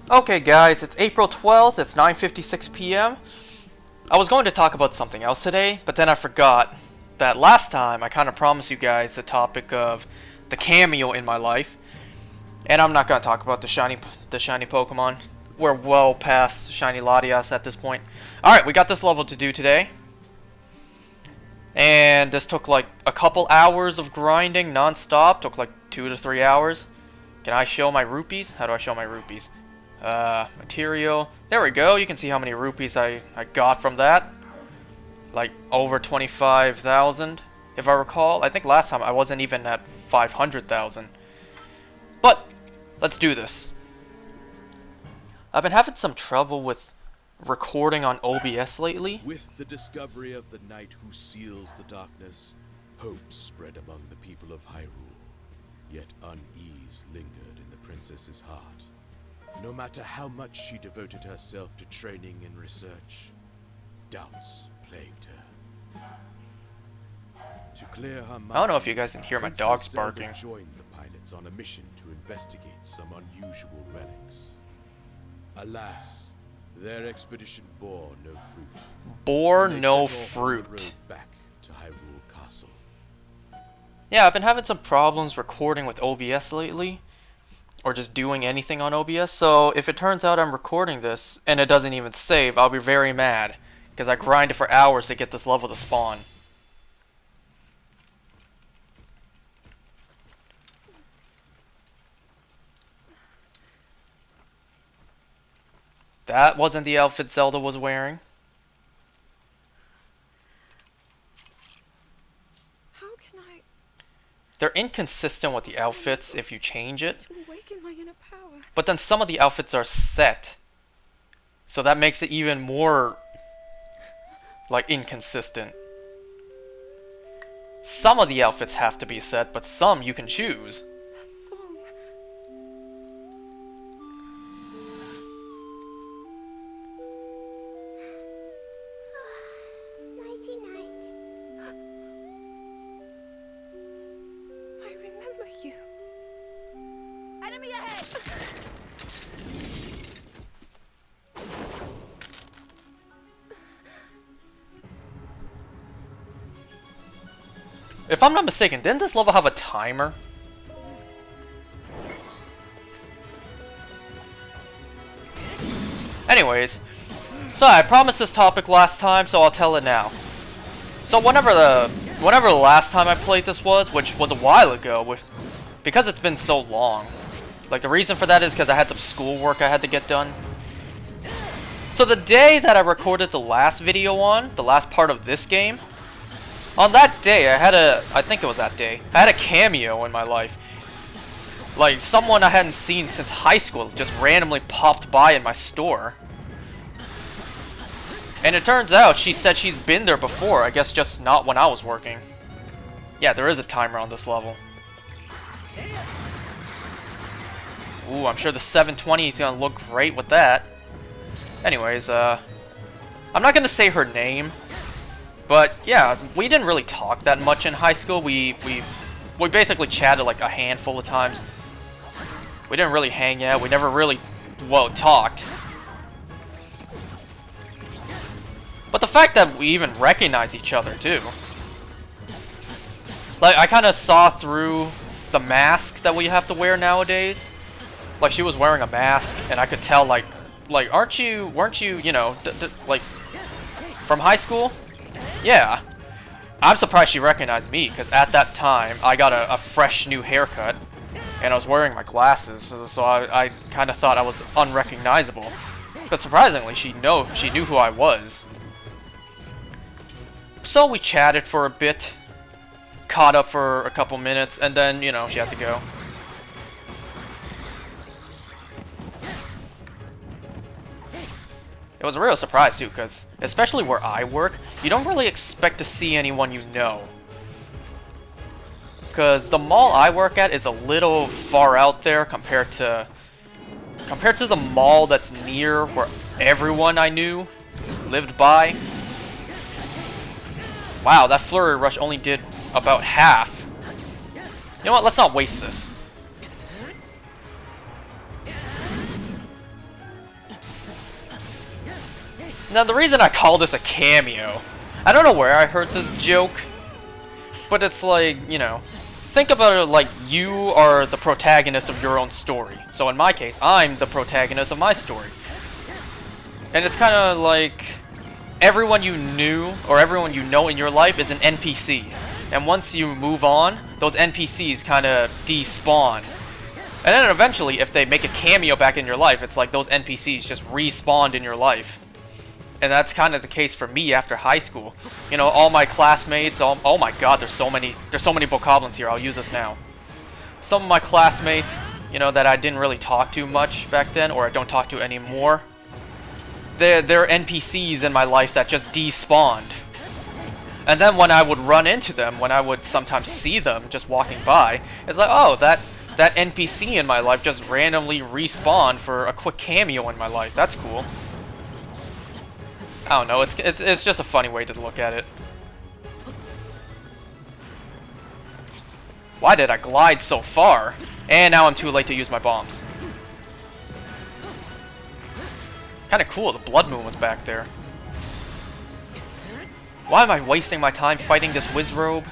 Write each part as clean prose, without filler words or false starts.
Okay guys, it's April 12th, it's 9:56 p.m. I was going to talk about something else today, but then I forgot that last time I kind of promised you guys the topic of the cameo in my life. And I'm not going to talk about the shiny Pokemon. We're well past shiny Latias at this point. Alright, we got this level to do today. And this took like a couple hours of grinding non-stop, took like 2 to 3 hours. Can I show my rupees? How do I show my rupees? Material. There we go. You can see how many rupees I got from that. Like over 25,000, if I recall. I think last time I wasn't even at 500,000. But let's do this. I've been having some trouble with recording on OBS lately. With the discovery of the knight who seals the darkness, hope spread among the people of Hyrule. Yet unease lingered in the princess's heart. No matter how much she devoted herself to training and research, doubts plagued her. To clear her mind, I don't know if you guys can hear my dogs barking. Joined the pilots on a mission to investigate some unusual relics. Alas, their expedition bore no fruit. Bore no fruit. Back to Hyrule Castle. Yeah, I've been having some problems recording with OBS lately. Or just doing anything on OBS, so if it turns out I'm recording this and it doesn't even save, I'll be very mad, because I grinded for hours to get this level to spawn. That wasn't the outfit Zelda was wearing. They're inconsistent with the outfits if you change it. But then some of the outfits are set. So that makes it even more like inconsistent. Some of the outfits have to be set, but some you can choose. That song. Nighty night. I remember you. Enemy ahead! If I'm not mistaken, didn't this level have a timer? Anyways, so I promised this topic last time, so I'll tell it now. So whenever the last time I played this was, which was a while ago, because it's been so long. Like, the reason for that is because I had some schoolwork I had to get done. So the day that I recorded the last video on, the last part of this game, on that day, I think it was that day, I had a cameo in my life. Like, someone I hadn't seen since high school just randomly popped by in my store. And it turns out she said she's been there before, I guess just not when I was working. Yeah, there is a timer on this level. Ooh, I'm sure the 720 is gonna look great with that. Anyways, I'm not gonna say her name. But yeah, we didn't really talk that much in high school. We basically chatted like a handful of times. We didn't really hang out. We never really, well, talked. But the fact that we even recognize each other too. Like, I kind of saw through the mask that we have to wear nowadays. Like, she was wearing a mask, and I could tell like, weren't you, you know, like, from high school? Yeah, I'm surprised she recognized me, because at that time, I got a fresh new haircut, and I was wearing my glasses, so I kind of thought I was unrecognizable. But surprisingly, she knew who I was. So we chatted for a bit, caught up for a couple minutes, and then, you know, she had to go. It was a real surprise too, because especially where I work, you don't really expect to see anyone you know. Because the mall I work at is a little far out there compared to the mall that's near where everyone I knew lived by. Wow, that Flurry Rush only did about half. You know what, let's not waste this. Now, the reason I call this a cameo, I don't know where I heard this joke, but it's like, you know, think about it like you are the protagonist of your own story. So in my case, I'm the protagonist of my story. And it's kind of like everyone you knew or everyone you know in your life is an NPC. And once you move on, those NPCs kind of despawn. And then eventually, if they make a cameo back in your life, it's like those NPCs just respawned in your life. And that's kind of the case for me after high school. You know, all my classmates, oh my god, there's so many bokoblins here, I'll use this now. Some of my classmates, you know, that I didn't really talk to much back then, or I don't talk to anymore, they're NPCs in my life that just despawned. And then when I would run into them, when I would sometimes see them just walking by, it's like, oh, that NPC in my life just randomly respawned for a quick cameo in my life. That's cool. I don't know, it's just a funny way to look at it. Why did I glide so far? And now I'm too late to use my bombs. Kinda cool, the Blood Moon was back there. Why am I wasting my time fighting this Wizrobe?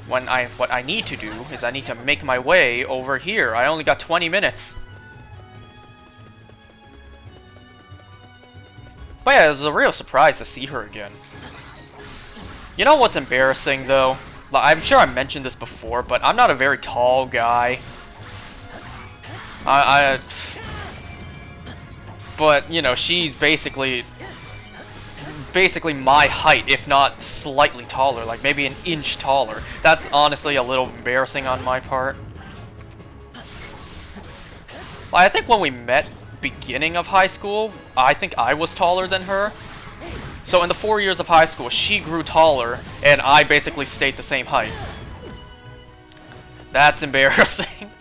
What I need to do is I need to make my way over here. I only got 20 minutes. But yeah, it was a real surprise to see her again. You know what's embarrassing though? I'm sure I mentioned this before, but I'm not a very tall guy. But, you know, she's basically my height, if not slightly taller, like maybe an inch taller. That's honestly a little embarrassing on my part. I think when we met beginning of high school, I think I was taller than her. So in the 4 years of high school, she grew taller, and I basically stayed the same height. That's embarrassing.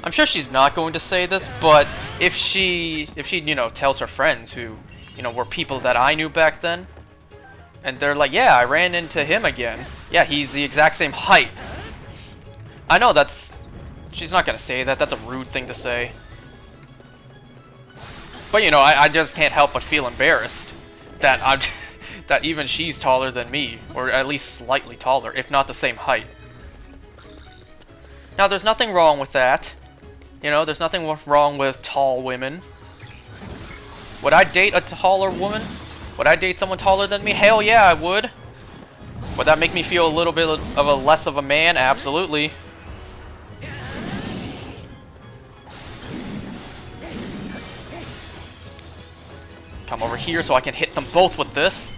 I'm sure she's not going to say this, but if she, you know, tells her friends who, you know, were people that I knew back then, and they're like, yeah, I ran into him again. Yeah, he's the exact same height. I know she's not gonna say that. That's a rude thing to say. But, you know, I just can't help but feel embarrassed that that even she's taller than me, or at least slightly taller, if not the same height. Now, there's nothing wrong with that. You know, there's nothing wrong with tall women. Would I date a taller woman? Would I date someone taller than me? Hell yeah, I would. Would that make me feel a little bit of a less of a man? Absolutely. Come over here so I can hit them both with this.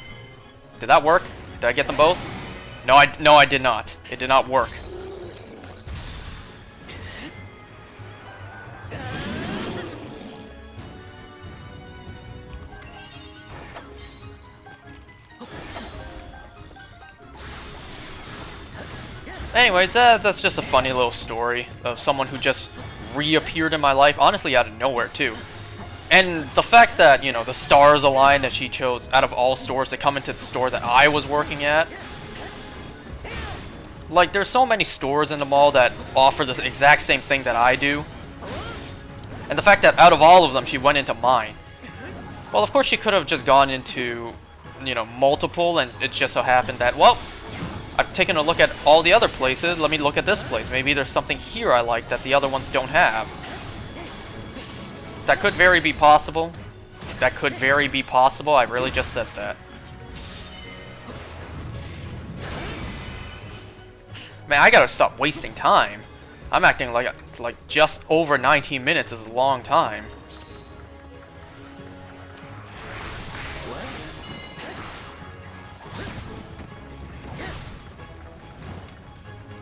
Did that work? Did I get them both? No, I did not. It did not work. Anyways, that's just a funny little story of someone who just reappeared in my life, honestly out of nowhere too. And the fact that, you know, the stars aligned that she chose out of all stores to come into the store that I was working at. Like, there's so many stores in the mall that offer the exact same thing that I do. And the fact that out of all of them, she went into mine. Well, of course she could have just gone into, you know, multiple, and it just so happened that, well, I've taken a look at all the other places. Let me look at this place. Maybe there's something here I like that the other ones don't have. That could very be possible. That could very be possible. I really just said that. Man, I gotta stop wasting time. I'm acting like just over 19 minutes is a long time.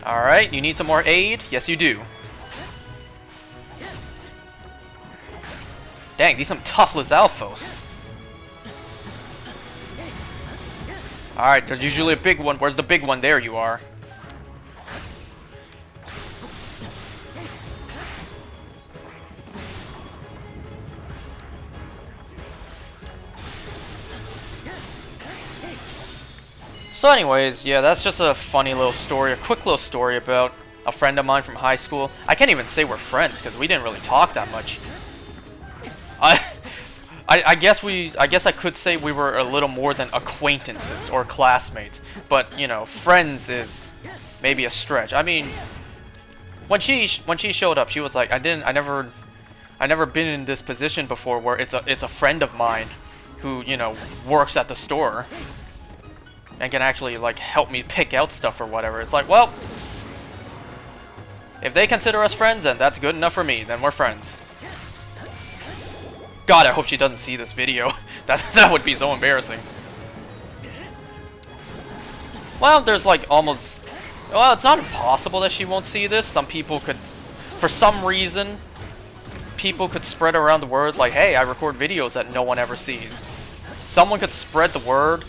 Alright, you need some more aid? Yes, you do. Dang, these are some tough Lizalfos. Alright, there's usually a big one. Where's the big one? There you are. So anyways, yeah, that's just a funny little story, a quick little story about a friend of mine from high school. I can't even say we're friends because we didn't really talk that much. I guess I could say we were a little more than acquaintances or classmates, but you know, friends is maybe a stretch. I mean, when she showed up, she was like, I never been in this position before where it's a friend of mine who, you know, works at the store and can actually like help me pick out stuff or whatever. It's like, well, if they consider us friends, then that's good enough for me. Then we're friends. God, I hope she doesn't see this video. That would be so embarrassing. Well, there's like almost... Well, it's not impossible that she won't see this. Some people could... For some reason, people could spread around the word like, hey, I record videos that no one ever sees. Someone could spread the word.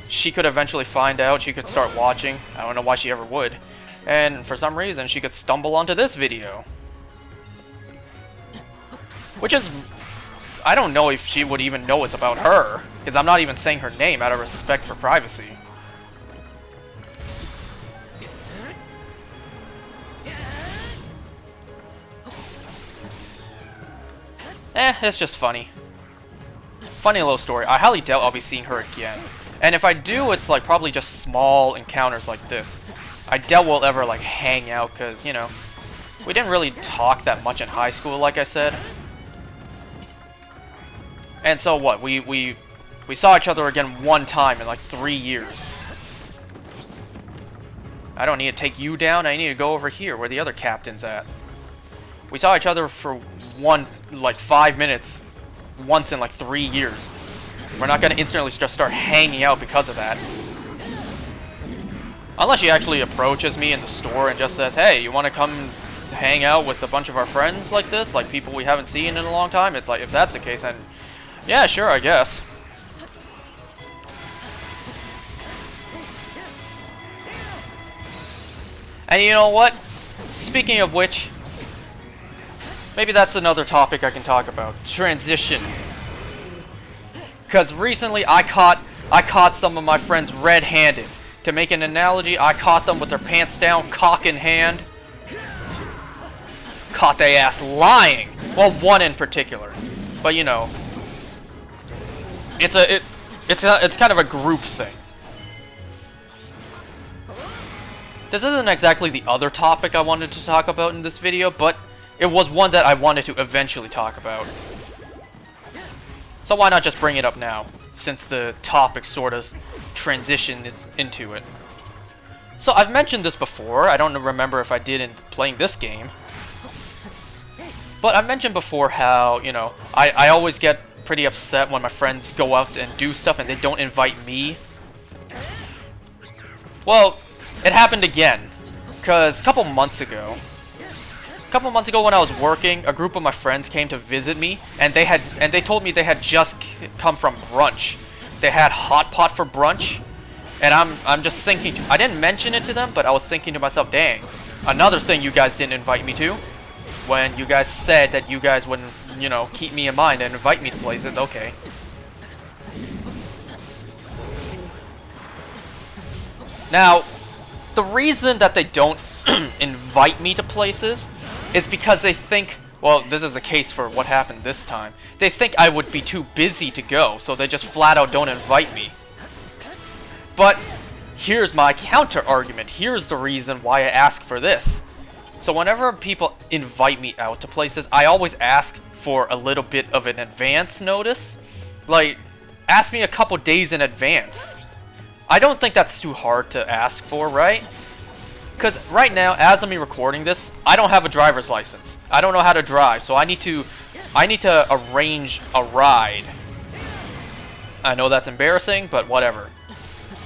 She could eventually find out. She could start watching. I don't know why she ever would. And for some reason, she could stumble onto this video. Which is... I don't know if she would even know it's about her, because I'm not even saying her name out of respect for privacy. It's just funny. Funny little story. I highly doubt I'll be seeing her again. And if I do, it's like probably just small encounters like this. I doubt we'll ever like hang out, because, you know, we didn't really talk that much in high school, like I said. And so what? We saw each other again one time in like 3 years. I don't need to take you down. I need to go over here where the other captain's at. We saw each other for like 5 minutes once in like 3 years. We're not going to instantly just start hanging out because of that. Unless she actually approaches me in the store and just says, hey, you want to come hang out with a bunch of our friends like this? Like people we haven't seen in a long time? It's like, if that's the case, then... yeah, sure, I guess. And you know what? Speaking of which, maybe that's another topic I can talk about. Transition. Because recently I caught some of my friends red-handed. To make an analogy, I caught them with their pants down, cock in hand. Caught they ass lying. Well, one in particular. But you know, it's kind of a group thing. This isn't exactly the other topic I wanted to talk about in this video, but it was one that I wanted to eventually talk about. So why not just bring it up now, since the topic sort of transitions into it. So I've mentioned this before. I don't remember if I did in playing this game. But I've mentioned before how, you know, I always get pretty upset when my friends go out and do stuff and they don't invite me. Well, it happened again, because a couple months ago when I was working, a group of my friends came to visit me, and they told me they had just come from brunch. They had hot pot for brunch, and I'm just thinking, I didn't mention it to them, but I was thinking to myself, dang, another thing you guys didn't invite me to, when you guys said that you guys wouldn't, you know, keep me in mind and invite me to places. Okay. Now, the reason that they don't invite me to places is because they think, well, this is the case for what happened this time. They think I would be too busy to go, so they just flat out don't invite me. But here's my counter argument. Here's the reason why I ask for this. So whenever people invite me out to places, I always ask for a little bit of an advance notice. Like, ask me a couple days in advance. I don't think that's too hard to ask for, right? Because right now, as I'm recording this, I don't have a driver's license. I don't know how to drive, so I need to arrange a ride. I know that's embarrassing, but whatever.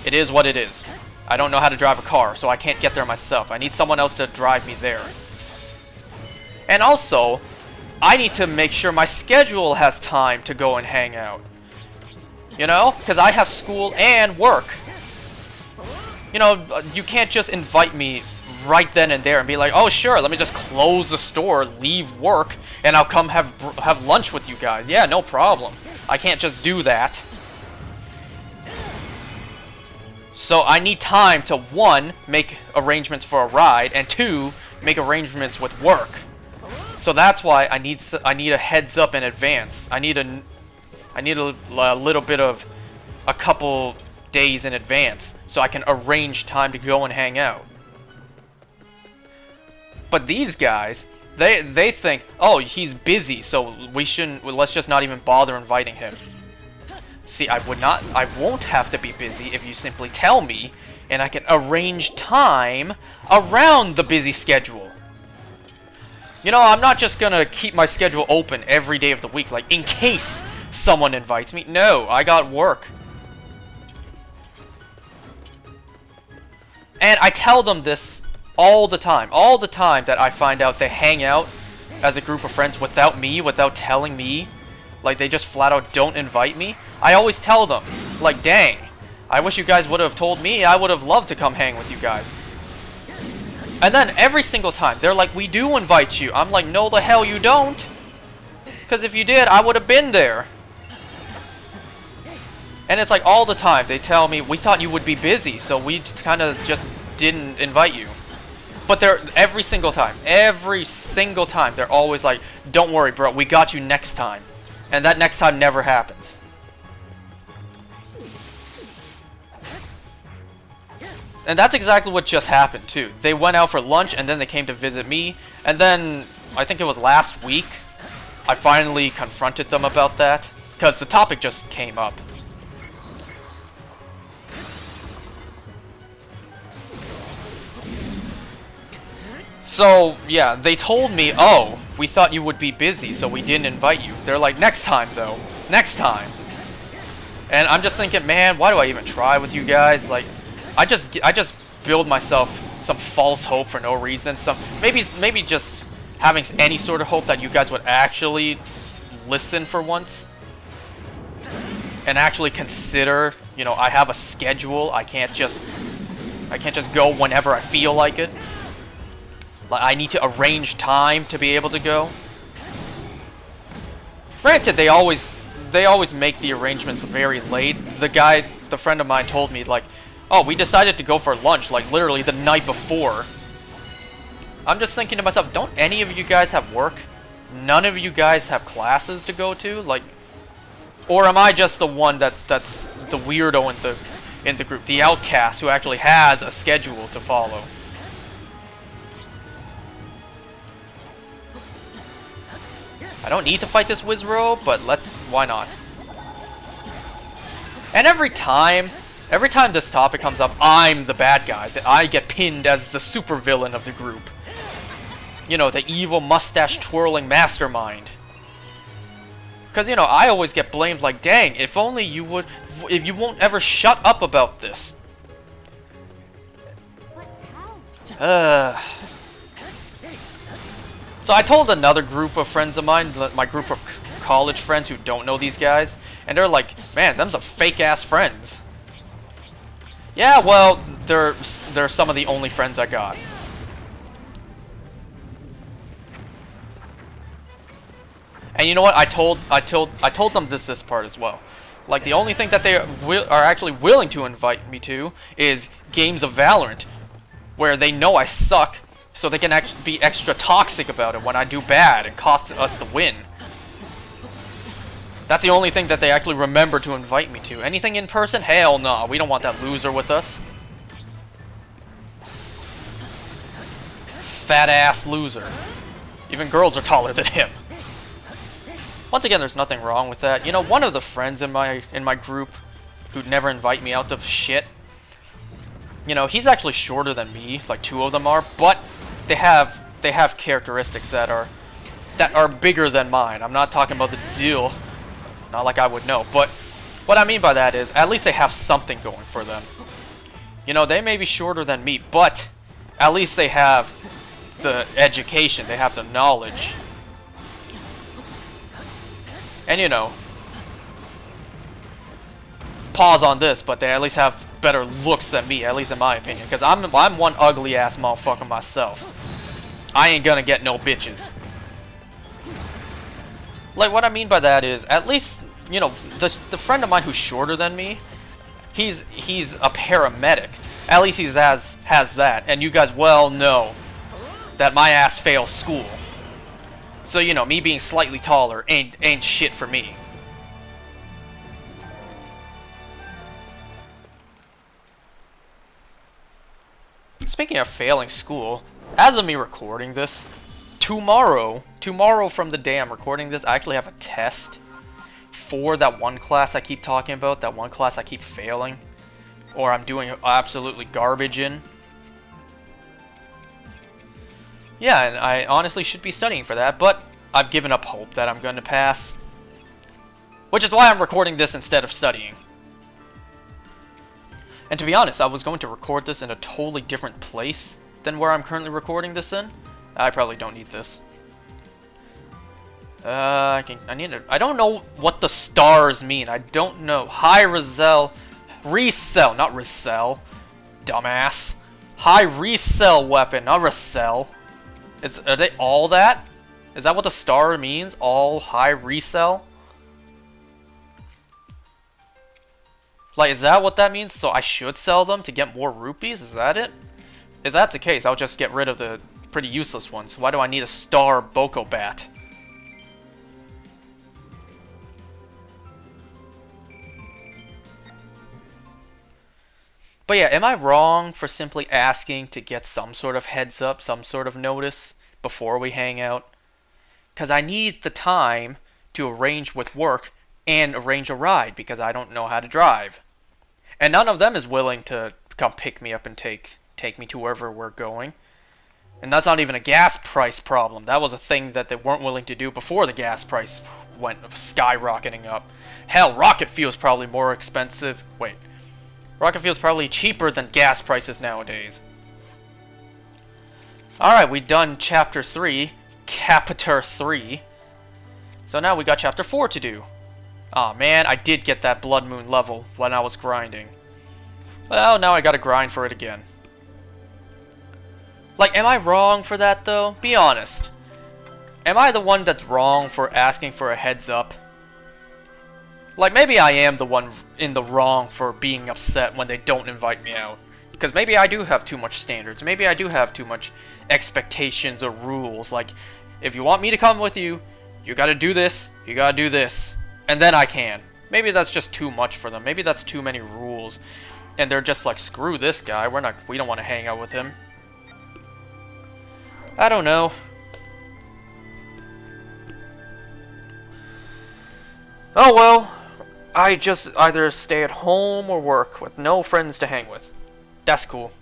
It is what it is. I don't know how to drive a car, so I can't get there myself. I need someone else to drive me there. And also, I need to make sure my schedule has time to go and hang out. You know? Because I have school and work. You know, you can't just invite me right then and there and be like, oh sure, let me just close the store, leave work, and I'll come have lunch with you guys. Yeah, no problem. I can't just do that. So I need time to, one, make arrangements for a ride, and two, make arrangements with work. So that's why I need a heads up in advance. I need a little bit of a couple days in advance so I can arrange time to go and hang out. But these guys, they think, oh, he's busy, so let's just not even bother inviting him. See, I won't have to be busy if you simply tell me, and I can arrange time around the busy schedule. You know, I'm not just gonna keep my schedule open every day of the week, like, in case someone invites me. No, I got work. And I tell them this all the time that I find out they hang out as a group of friends without me, without telling me. Like, they just flat out don't invite me. I always tell them, like, dang, I wish you guys would have told me. I would have loved to come hang with you guys. And then every single time, they're like, we do invite you. I'm like, no the hell you don't. Because if you did, I would have been there. And it's like all the time, they tell me, we thought you would be busy, so we kind of just didn't invite you. But they're, every single time, they're always like, don't worry, bro, we got you next time. And that next time never happens. And that's exactly what just happened, too. They went out for lunch, and then they came to visit me. And then, I think it was last week, I finally confronted them about that. Because the topic just came up. So, yeah, they told me, oh, we thought you would be busy, so we didn't invite you. They're like, next time, though. Next time. And I'm just thinking, man, why do I even try with you guys? Like, I just build myself some false hope for no reason. Maybe just having any sort of hope that you guys would actually listen for once. And actually consider, you know, I have a schedule. I can't just go whenever I feel like it. Like, I need to arrange time to be able to go. Granted, they always make the arrangements very late. The friend of mine told me, like, oh, we decided to go for lunch, like, literally the night before. I'm just thinking to myself, don't any of you guys have work? None of you guys have classes to go to? Like, or am I just the one that's the weirdo in the group, the outcast who actually has a schedule to follow? I don't need to fight this Wizro, but why not? And every time this topic comes up, I'm the bad guy. That I get pinned as the supervillain of the group. You know, the evil mustache-twirling mastermind. Because, you know, I always get blamed like, dang, if only you would... If you won't ever shut up about this. So I told another group of friends of mine, my group of college friends who don't know these guys, and they're like, man, them's some fake-ass friends. Yeah, well, they're some of the only friends I got. And you know what? I told them this part as well. Like, the only thing that they are actually willing to invite me to is games of Valorant, where they know I suck, so they can actually be extra toxic about it when I do bad and cost us the win. That's the only thing that they actually remember to invite me to. Anything in person? Hell no, we don't want that loser with us. Fat ass loser. Even girls are taller than him. Once again, there's nothing wrong with that. You know, one of the friends in my group who'd never invite me out to shit, you know, he's actually shorter than me, like two of them are, but they have characteristics that are bigger than mine. I'm not talking about the deal, not like I would know, but what I mean by that is at least they have something going for them. You know, they may be shorter than me, but at least they have the education, they have the knowledge. And you know, pause on this, but they at least have better looks than me, at least in my opinion, because I'm one ugly ass motherfucker myself. I ain't gonna get no bitches. Like, what I mean by that is, at least, you know, the friend of mine who's shorter than me, he's a paramedic. At least he has that, and you guys well know that my ass fails school. So, you know, me being slightly taller ain't shit for me. Speaking of failing school, as of me recording this, tomorrow from the day I'm recording this, I actually have a test for that one class I keep talking about, that one class I keep failing, or I'm doing absolutely garbage in. Yeah, and I honestly should be studying for that, but I've given up hope that I'm going to pass. Which is why I'm recording this instead of studying. And to be honest, I was going to record this in a totally different place than where I'm currently recording this in. I probably don't need this. I don't know what the stars mean. I don't know. High resell. Resell, not resell. Dumbass. High resell weapon, not resell. Are they all that? Is that what the star means? All high resell? Like, is that what that means? So I should sell them to get more rupees? Is that it? If that's the case, I'll just get rid of the pretty useless ones. Why do I need a star Boko Bat? But yeah, am I wrong for simply asking to get some sort of heads up, some sort of notice before we hang out? Because I need the time to arrange with work and arrange a ride because I don't know how to drive. And none of them is willing to come pick me up and take me to wherever we're going. And that's not even a gas price problem. That was a thing that they weren't willing to do before the gas price went skyrocketing up. Hell, rocket fuel's probably more expensive. Wait. Rocket fuel's probably cheaper than gas prices nowadays. Alright, we done Chapter 3. Capitur 3. So now we got Chapter 4 to do. Aw, man, I did get that Blood Moon level when I was grinding. Well, now I gotta grind for it again. Like, am I wrong for that, though? Be honest. Am I the one that's wrong for asking for a heads up? Like, maybe I am the one in the wrong for being upset when they don't invite me out. Because maybe I do have too much standards. Maybe I do have too much expectations or rules. Like, if you want me to come with you, you gotta do this, you gotta do this. And then I can. Maybe that's just too much for them. Maybe that's too many rules. And they're just like, screw this guy. We don't want to hang out with him. I don't know. Oh well. I just either stay at home or work with no friends to hang with. That's cool.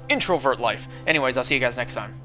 Introvert life. Anyways, I'll see you guys next time.